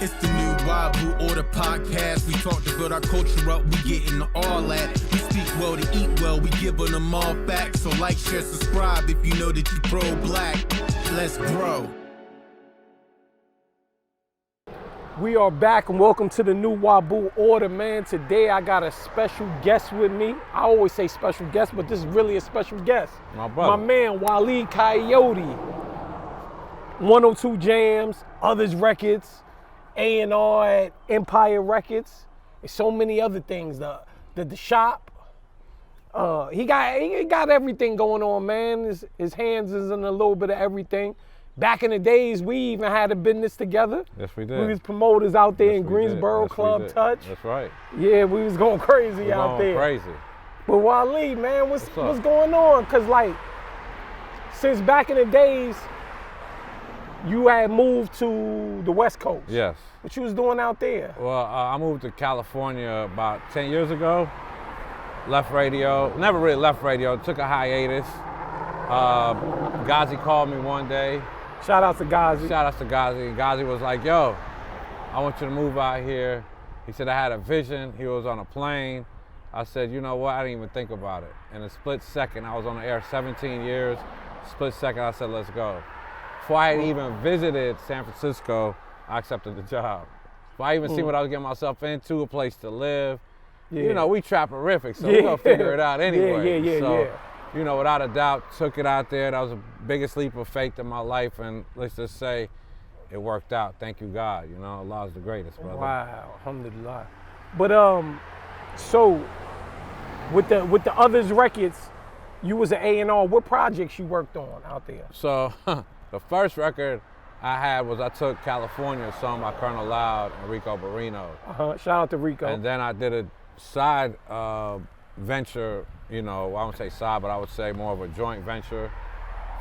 It's the new Wabu Order Podcast. We talk to build our culture up, we getting all that. We speak well to eat well, we giving them all facts. So like, share, subscribe if you know that you pro-black. Let's grow. We are back and welcome to the new Wabu Order, man. Today I got a special guest with me. I always say special guest, but this is really a special guest. My brother. My man, Waleed Coyote. 102 Jams, Others Records, A&R at Empire Records, and so many other things. The shop. He got everything going on, man. His hands is in a little bit of everything. Back in the days, we even had a business together. Yes, we did. We was promoters out there in we Greensboro, did. Club Touch. That's right. Yeah, we was going crazy out there. Crazy. But Waleed, man, what's going on? Cause like, since back in the days, you had moved to the West Coast. Yes. What you was doing out there? Well, I moved to California about 10 years ago. Left radio. Never really left radio. Took a hiatus. Ghazi called me one day. Shout out to Ghazi. Shout out to Ghazi. And Ghazi was like, yo, I want you to move out here. He said I had a vision. He was on a plane. I said, you know what? I didn't even think about it. In a split second, I was on the air 17 years. Split second, I said, let's go. Before I had even visited San Francisco, I accepted the job. Before I even seen what I was getting myself into, a place to live. Yeah. You know, we trapperific, so we're gonna figure it out anyway. Yeah. You know, without a doubt, took it out there. That was the biggest leap of faith in my life, and let's just say it worked out. Thank you, God. You know, Allah's the greatest, brother. Wow, alhamdulillah. But so with the Others Records, you was an A&R. What projects you worked on out there? So the first record I had was I took California, a song by Colonel Loud and Rico Barrino. Shout out to Rico. And then I did a side venture, you know, I wouldn't say side, but I would say more of a joint venture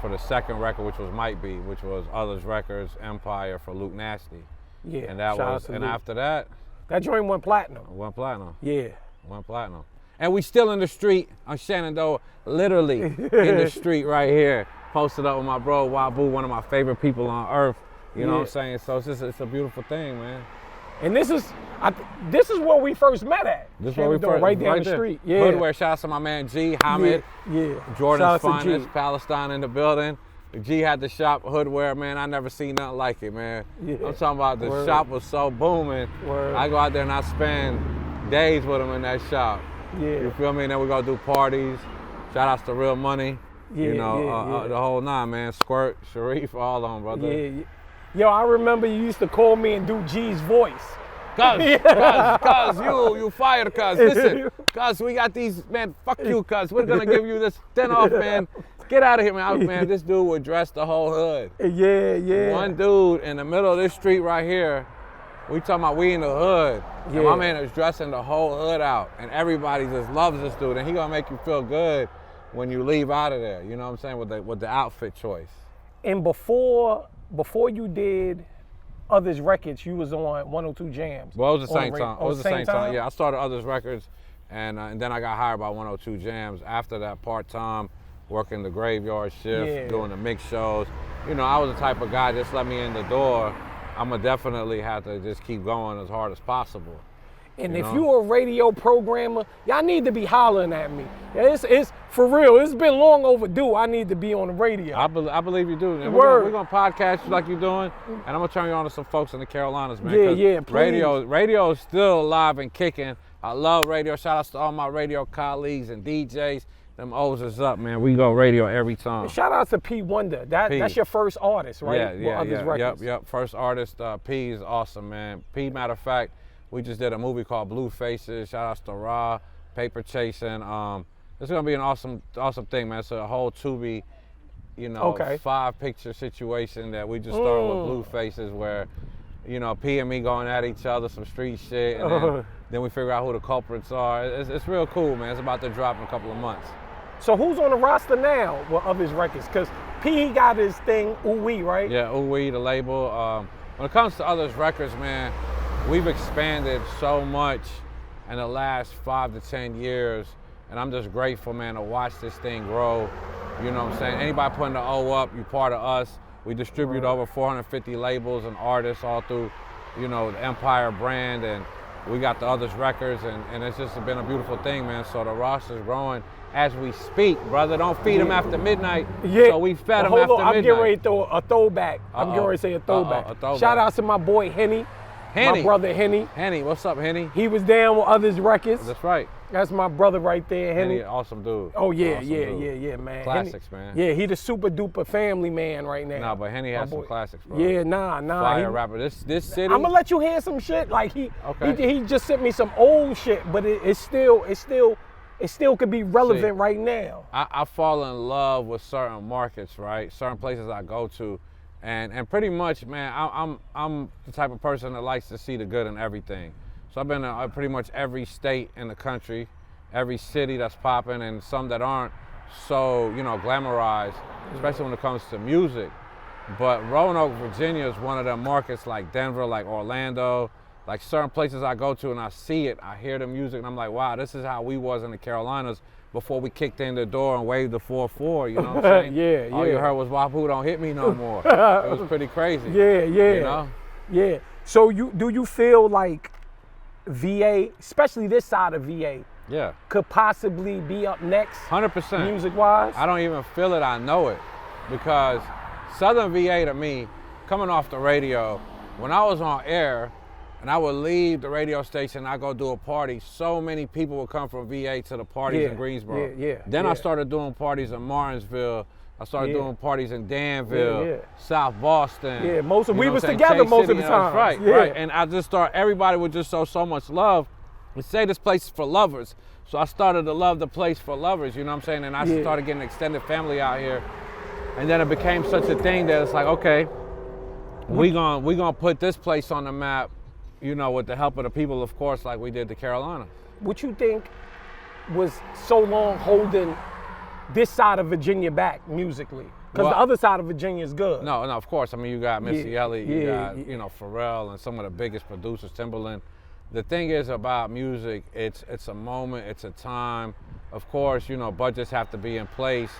for the second record, which was Might Be, which was Others Records, Empire for Luke Nasty. Yeah, and that was, and Luke. After that, that joint went platinum. Went platinum. Yeah. Went platinum. And we still in the street on Shenandoah, literally in the street right here, posted up with my bro Wabu, one of my favorite people on earth. You know what I'm saying? So it's a beautiful thing, man. And this is where we first met at. This is where we first, right down the street. Yeah. Hoodwear, shout out to my man G, Hamid. Yeah. Jordan's Finest, Palestine in the building. G had the shop, Hoodwear, man. I never seen nothing like it, man. Yeah. I'm talking about the shop was so booming. I go out there and I spend days with him in that shop. Yeah. You feel me? And then we go do parties. Shout outs to Real Money. Yeah, you know, the whole nine, man. Squirt, Sharif, all of them, brother. Yeah. Yo, I remember you used to call me and do G's voice. Cuz, you fired, cuz. Listen, cuz, we got these, man, fuck you, cuz. We're gonna give you this 10 off, man. Get out of here, man. Man, this dude would dress the whole hood. Yeah. One dude in the middle of this street right here, we talking about we in the hood. Yeah. And my man is dressing the whole hood out. And everybody just loves this dude. And he gonna make you feel good when you leave out of there. You know what I'm saying? With the outfit choice. And before you did Others Records, you was on 102 Jams. Well, it was the same time. It was the same time. Yeah, I started Others Records, and then I got hired by 102 Jams. After that, part-time, working the graveyard shift, doing the mix shows. You know, I was the type of guy, just let me in the door, I'm going to definitely have to just keep going as hard as possible. And if you're a radio programmer, y'all need to be hollering at me. It's for real. It's been long overdue. I need to be on the radio. I believe you do. And we're gonna podcast you like you're doing, and I'm gonna turn you on to some folks in the Carolinas, man. Yeah, please. Radio is still alive and kicking. I love radio. Shout outs to all my radio colleagues and DJs. Them O's is up, man. We go radio every time. And shout out to P Wonder. That's your first artist, right? Yeah. Yep. First artist. P is awesome, man. P, matter of fact, we just did a movie called Blue Faces. Shout outs to Raw, Paper Chasing. It's gonna be an awesome thing, man. It's a whole Tubi, 5-picture situation that we just started with Blue Faces, where, P and me going at each other, some street shit, and then we figure out who the culprits are. It's real cool, man. It's about to drop in a couple of months. So who's on the roster now with Others Records? Because P got his thing, Ooh Wee, right? Yeah, Ooh Wee, the label. When it comes to Others Records, man, we've expanded so much in the last 5 to 10 years, and I'm just grateful, man, to watch this thing grow. You know what I'm saying? Anybody putting the O up, you part of us. We distribute over 450 labels and artists all through you know, the Empire brand, and we got the Others Records, and it's just been a beautiful thing, man. So the roster's growing as we speak, brother. Don't feed them after midnight. Yeah. So we fed them Hold after on, I'm midnight. getting ready to throw a throwback. I'm getting ready to say a throwback. A throwback. Shout out to my boy Henny. My brother Henny. Henny, what's up, Henny? He was down with Others Records. That's right. That's my brother right there, Henny. Henny, awesome dude. Oh yeah, awesome yeah, dude. yeah, man. Classics, Henny, man. Yeah, he the super duper family man right now. Nah, but Henny has some classics, bro. Yeah, nah. Fire rapper. This city. I'm gonna let you hear some shit. Like he just sent me some old shit, but it still could be relevant right now. I fall in love with certain markets, right? Certain places I go to, and pretty much, man, I'm the type of person that likes to see the good in everything. So I've been in pretty much every state in the country, every city that's popping, and some that aren't so, you know, glamorized, especially when it comes to music. But Roanoke, Virginia is one of them markets, like Denver, like Orlando, like certain places I go to and I see it, I hear the music, and I'm like, wow, this is how we was in the Carolinas before we kicked in the door and waved the 4-4, you know what I'm saying? Yeah. All you heard was Wabu, don't hit me no more. It was pretty crazy. Yeah. You know? Yeah. So do you feel like VA, especially this side of VA, could possibly be up next? 100%. Music-wise? I don't even feel it, I know it. Because Southern VA to me, coming off the radio, when I was on air, and I would leave the radio station, I go do a party, so many people would come from VA to the parties in Greensboro. Then I started doing parties in Martinsville. I started doing parties in Danville, South Boston. Yeah, we was saying? together Chase most City, of the time. Right. And I just started, everybody would just show so much love. We say this place is for lovers. So I started to love the place for lovers, you know what I'm saying? And I started getting extended family out here. And then it became such a thing that it's like, okay, we gonna put this place on the map, you know, with the help of the people, of course, like we did the Carolina. What you think was so long holding this side of Virginia back musically? Because the other side of Virginia is good. No, of course. I mean, you got Missy Elliott, you got, you know, Pharrell and some of the biggest producers, Timbaland. The thing is about music, it's a moment, it's a time. Of course, you know, budgets have to be in place,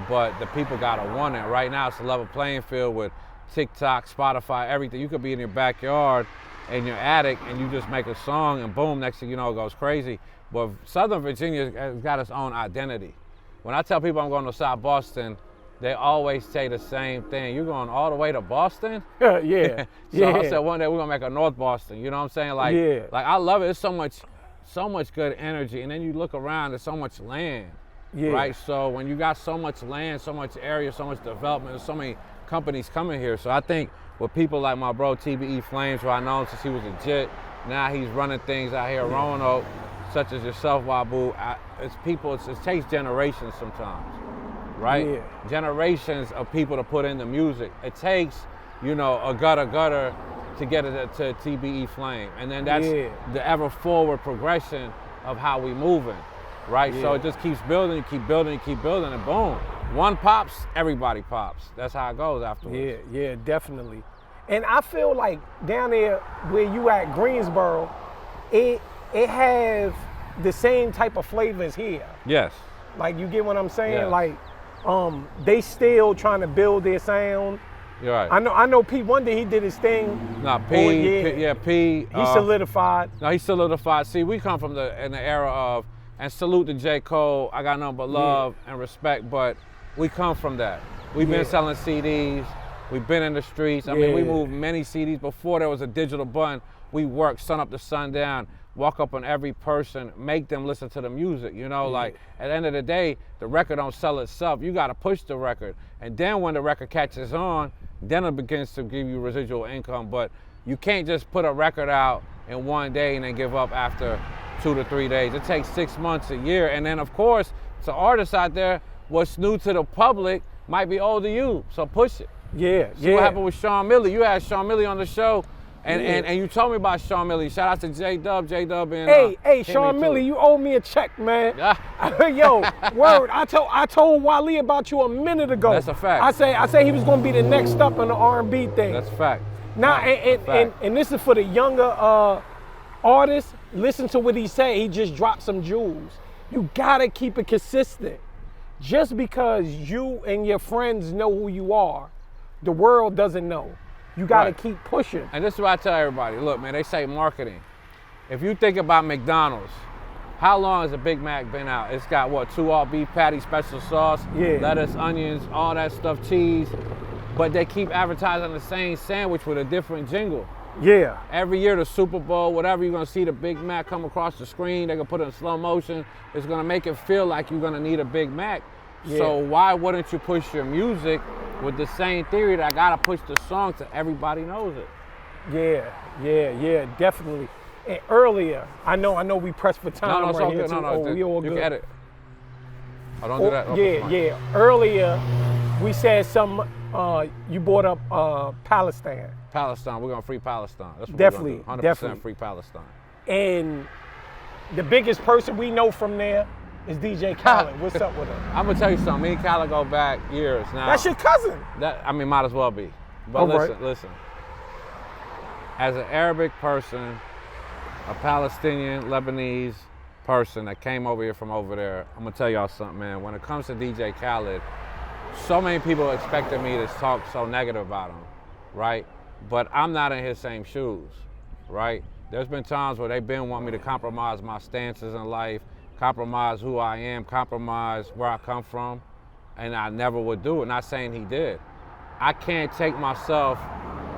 but the people gotta want it. Right now, it's a level playing field with TikTok, Spotify, everything. You could be in your backyard, in your attic, and you just make a song, and boom, next thing you know, it goes crazy. But Southern Virginia has got its own identity. When I tell people I'm going to South Boston, they always say the same thing. You're going all the way to Boston? So I said one day we're gonna make a North Boston. You know what I'm saying? Like I love it. It's so much good energy. And then you look around, there's so much land. Right? So when you got so much land, so much area, so much development, there's so many companies coming here. So I think with people like my bro TBE Flames, who I know since he was a Jit, now he's running things out here in Roanoke, such as yourself, Wabu. It takes generations sometimes, right? Generations of people to put in the music. It takes, you know, a gutter to get it to TBE Flame. And then that's the ever forward progression of how we moving, right? So it just keeps building, you keep building, and boom. One pops, everybody pops. That's how it goes afterwards. Yeah, definitely. And I feel like down there where you at Greensboro, it have the same type of flavors here. Yes. Like, you get what I'm saying? Yeah. Like, they still trying to build their sound. You're right. I know P, one day he did his thing. P. He solidified. No, he solidified. See, we come from in the era of, and salute to J. Cole, I got nothing but love and respect, but we come from that. We've been selling CDs, we've been in the streets. I mean, we moved many CDs before there was a digital button. We worked sun up to sundown, walk up on every person, make them listen to the music, you know? Like, at the end of the day, the record don't sell itself. You gotta push the record. And then when the record catches on, then it begins to give you residual income. But you can't just put a record out in one day and then give up after 2 to 3 days. It takes 6 months, a year. And then, of course, to artists out there, what's new to the public might be old to you, so push it. See what happened with Sean Millie. You had Sean Millie on the show, and you told me about Sean Millie. Shout out to J-Dub and Hey, Sean Millie, you owe me a check, man. Yo, word, I told Wale about you a minute ago. That's a fact. I say he was gonna be the next step in the R&B thing. That's a fact. Now, and this is for the younger artists. Listen to what he said. He just dropped some jewels. You gotta keep it consistent. Just because you and your friends know who you are, the world doesn't know. You got to Right. keep pushing. And this is what I tell everybody. Look, man, they say marketing. If you think about McDonald's, how long has a Big Mac been out? It's got what, 2 all beef patties, special sauce, lettuce, onions, all that stuff, cheese. But they keep advertising the same sandwich with a different jingle. Yeah. Every year, the Super Bowl, whatever, you're gonna see the Big Mac come across the screen. They're gonna put it in slow motion. It's gonna make it feel like you're gonna need a Big Mac. Yeah. So why wouldn't you push your music with the same theory that I gotta push the song so everybody knows it? Yeah, definitely. And earlier, I know we pressed for time No, it's right all here good. too. No, we all you good. can edit. Oh, don't do that. Oh, Yeah. Earlier, we said you brought up Palestine. Palestine, we're gonna free Palestine. That's what Definitely, we're gonna do. 100% definitely. free Palestine. And the biggest person we know from there is DJ Khaled. What's up with him? I'm gonna tell you something. Me and Khaled go back years now. That's your cousin. Might as well be. But All right. listen. As an Arabic person, a Palestinian, Lebanese person that came over here from over there, I'm gonna tell y'all something, man. When it comes to DJ Khaled, so many people expected me to talk so negative about him, right? But I'm not in his same shoes, right? There's been times where they've been wanting me to compromise my stances in life, compromise who I am, compromise where I come from, and I never would do it. Not saying he did. I can't take myself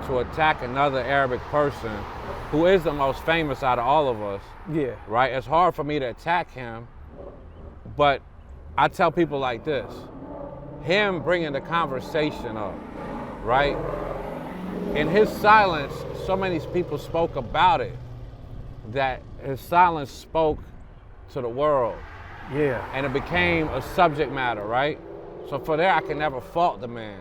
to attack another Arabic person who is the most famous out of all of us. Yeah. Right? It's hard for me to attack him, but I tell people like this. Him bringing the conversation up, right? In his silence, so many people spoke about it that his silence spoke to the world. Yeah. And it became a subject matter, right? So for there, I can never fault the man,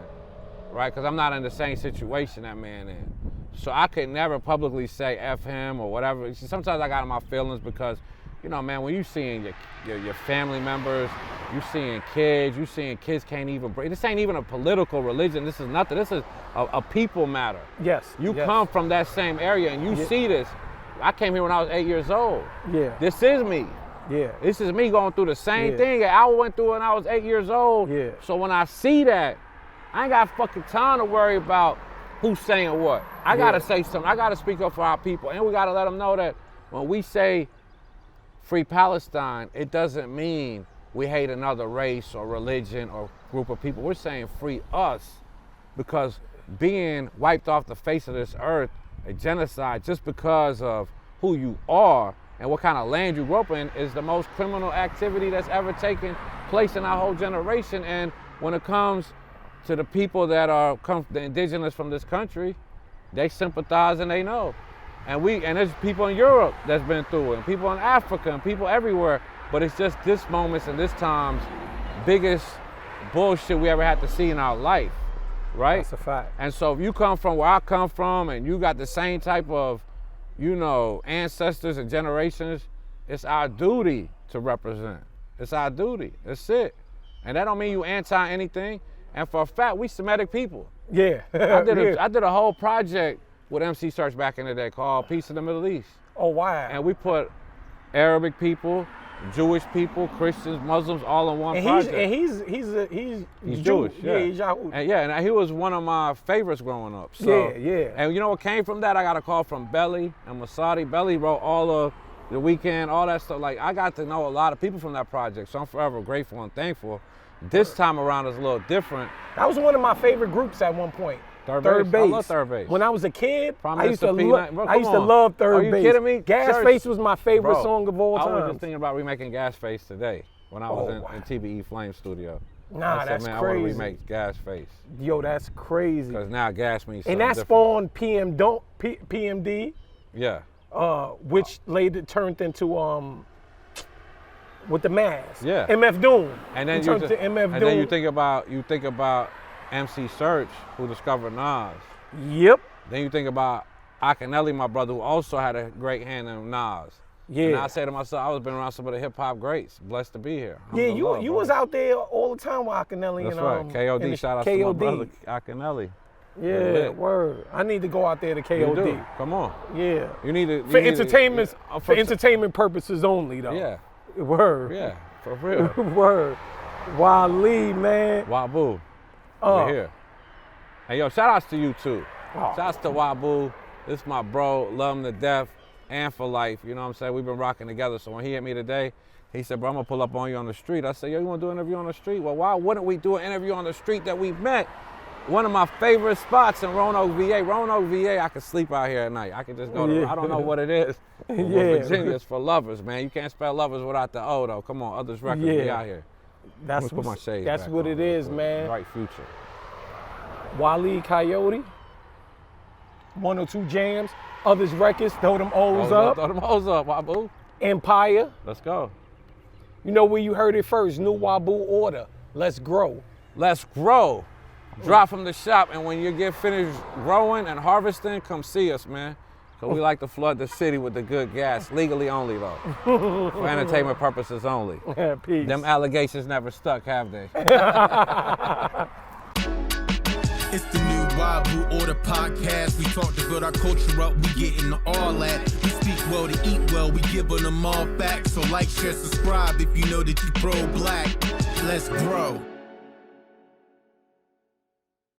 right? Because I'm not in the same situation that man in. So I could never publicly say F him or whatever. Sometimes I got in my feelings because, you know, man, when you seeing your family members, you seeing kids can't even breathe. This ain't even a political religion. This is nothing. This is a people matter. Yes. You come from that same area and you see this. I came here when I was 8 years old. Yeah. This is me. Yeah. This is me going through the same thing that I went through when I was 8 years old. Yeah. So when I see that, I ain't got fucking time to worry about who's saying what. I gotta say something. I gotta speak up for our people. And we gotta let them know that when we say free Palestine, it doesn't mean we hate another race or religion or group of people. We're saying free us, because being wiped off the face of this earth, a genocide just because of who you are and what kind of land you grew up in, is the most criminal activity that's ever taken place in our whole generation. And when it comes to the people that are the indigenous from this country, they sympathize and they know. And there's people in Europe that's been through it, and people in Africa, and people everywhere. But it's just this moment's and this time's biggest bullshit we ever had to see in our life, right? That's a fact. And so if you come from where I come from and you got the same type of, you know, ancestors and generations, it's our duty to represent. It's our duty. That's it. And that don't mean you anti anything. And for a fact, we Semitic people. Yeah. I did a whole project with MC Search back in the day called Peace in the Middle East. Oh, wow. And we put Arabic people, Jewish people, Christians, Muslims, all in one project. He's Jewish. Yeah, he's Yahoo. And he was one of my favorites growing up. So, yeah. And you know what came from that? I got a call from Belly and Masadi. Belly wrote all of The Weeknd, all that stuff. Like, I got to know a lot of people from that project, so I'm forever grateful and thankful. This time around is a little different. That was one of my favorite groups at one point. Third Base. I love Third Base. When I was a kid, Prime I used to Minister love Third Base. Are you kidding me? Gas Face was my favorite song of all time. I was just thinking about remaking Gas Face today when I was in TBE Flame Studio. Nah, I said, that's man, crazy. I want to remake Gas Face. Yo, that's crazy. Because now gas means something And that different. spawned PMD. Yeah. Which later turned into with the mask. Yeah. MF Doom. And then turned to MF Doom. And then you think about MC Search, who discovered Nas. Yep. Then you think about Akinelli, my brother, who also had a great hand in Nas. Yeah. And I say to myself, I was been around some of the hip hop greats. Blessed to be here. Yeah, you was out there all the time with Akinelli. That's and right. KOD. Shout out to my brother Akinelli. Yeah, word. I need to go out there to KOD. You do. Come on. Yeah. You need to. For entertainment purposes only, though. Yeah. Word. Yeah, for real. Word. Waleed, man. Wabu. We're here. And yo, shout outs to you too. Oh. Shouts to Wabu. This is my bro. Love him to death and for life. You know what I'm saying? We've been rocking together. So when he hit me today, he said, bro, I'm going to pull up on you on the street. I said, yo, you want to do an interview on the street? Well, why wouldn't we do an interview on the street that we met? One of my favorite spots in Roanoke, VA. Roanoke, VA, I could sleep out here at night. I could just go to, I don't know what it is. But Virginia is for lovers, man. You can't spell lovers without the O, though. Come on, Others Records, we out here. That's put my shades that's back what on it is, real quick. man. Bright future. Waleed Coyote, 102 Jams, Others Records, throw them O's up. Throw them O's up, Wabu. Empire. Let's go. You know where you heard it first, new Wabu Order. Let's grow. Let's grow. Drop from the shop, and when you get finished growing and harvesting, come see us, man. Because we like to flood the city with the good gas, legally only, though. For entertainment purposes only. Peace. Them allegations never stuck, have they? It's the new Wabu Order Podcast. We talk to build our culture up, we get into all that. We speak well to eat well, we giving them all facts. So like, share, subscribe if you know that you pro-black. Let's grow.